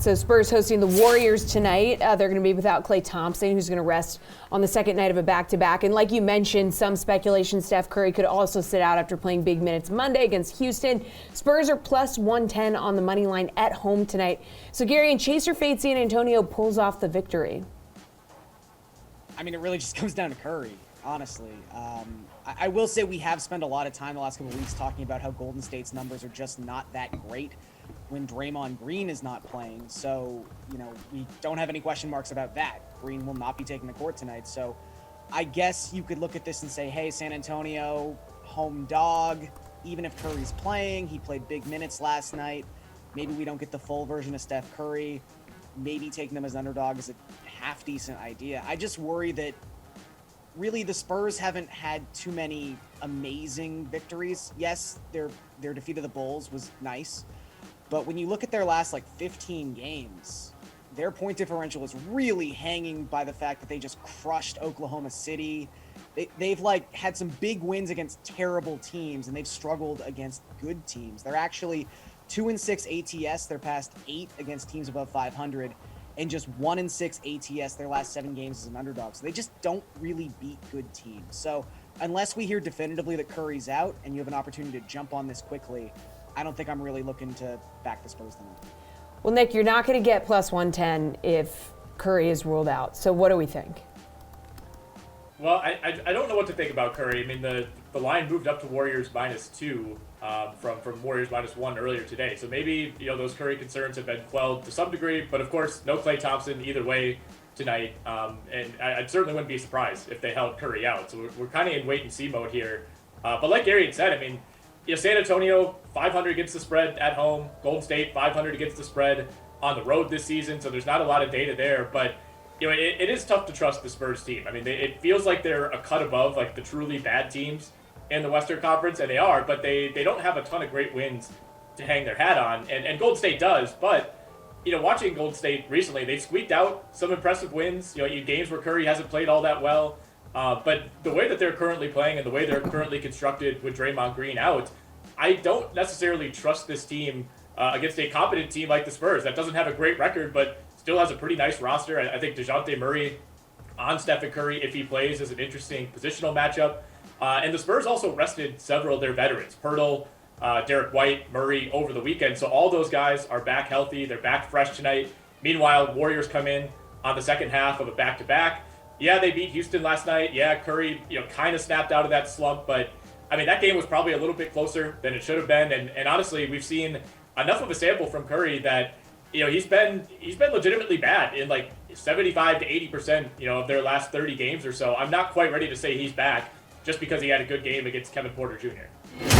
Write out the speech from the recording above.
So Spurs hosting the Warriors tonight. They're going to be without Klay Thompson, who's going to rest on the second night of a back-to-back. And like you mentioned, some speculation Steph Curry could also sit out after playing big minutes Monday against Houston. Spurs are plus 110 on the money line at home tonight. So Garion, Chaser fade San Antonio pulls off the victory. I mean, it really just comes down to Curry, honestly. I will say we have spent a lot of time the last couple of weeks talking about how Golden State's numbers are just not that great when Draymond Green is not playing. So, we don't have any question marks about that. Green will not be taking the court tonight. So I guess you could look at this and say, hey, San Antonio, home dog, even if Curry's playing, he played big minutes last night. Maybe we don't get the full version of Steph Curry. Maybe taking them as underdog is a half-decent idea. I just worry that really the Spurs haven't had too many amazing victories. Yes, their defeat of the Bulls was nice, but when you look at their last 15 games, their point differential is really hanging by the fact that they just crushed Oklahoma City. They've had some big wins against terrible teams, and they've struggled against good teams. They're actually 2-6 ATS their past 8 against teams above 500, and just 1-6 ATS their last 7 games as an underdog. So they just don't really beat good teams. So unless we hear definitively that Curry's out and you have an opportunity to jump on this quickly, I don't think I'm really looking to back the Spurs tonight. Well, Nick, you're not going to get plus 110 if Curry is ruled out. So what do we think? Well, I don't know what to think about Curry. I mean, the line moved up to Warriors -2 from Warriors -1 earlier today. So maybe, those Curry concerns have been quelled to some degree. But, of course, no Klay Thompson either way tonight. And I certainly wouldn't be surprised if they held Curry out. So we're kind of in wait-and-see mode here. But like Garion said, I mean, San Antonio, 500 against the spread at home. Golden State, 500 against the spread on the road this season. So there's not a lot of data there. But it is tough to trust the Spurs team. I mean, it feels like they're a cut above the truly bad teams in the Western Conference, and they are, but they don't have a ton of great wins to hang their hat on, and Golden State does. But watching Golden State recently, they've squeaked out some impressive wins. Games where Curry hasn't played all that well. But the way that they're currently playing and the way they're currently constructed with Draymond Green out, I don't necessarily trust this team against a competent team like the Spurs that doesn't have a great record, but still has a pretty nice roster. I think DeJounte Murray on Stephen Curry, if he plays, is an interesting positional matchup. And the Spurs also rested several of their veterans, Pirtle, Derek White, Murray, over the weekend. So all those guys are back healthy. They're back fresh tonight. Meanwhile, Warriors come in on the second half of a back-to-back. Yeah, they beat Houston last night. Yeah, Curry, kind of snapped out of that slump. But, I mean, that game was probably a little bit closer than it should have been. And honestly, we've seen enough of a sample from Curry that he's been legitimately bad in 75 to 80%, of their last 30 games or so. I'm not quite ready to say he's back just because he had a good game against Kevin Porter Jr.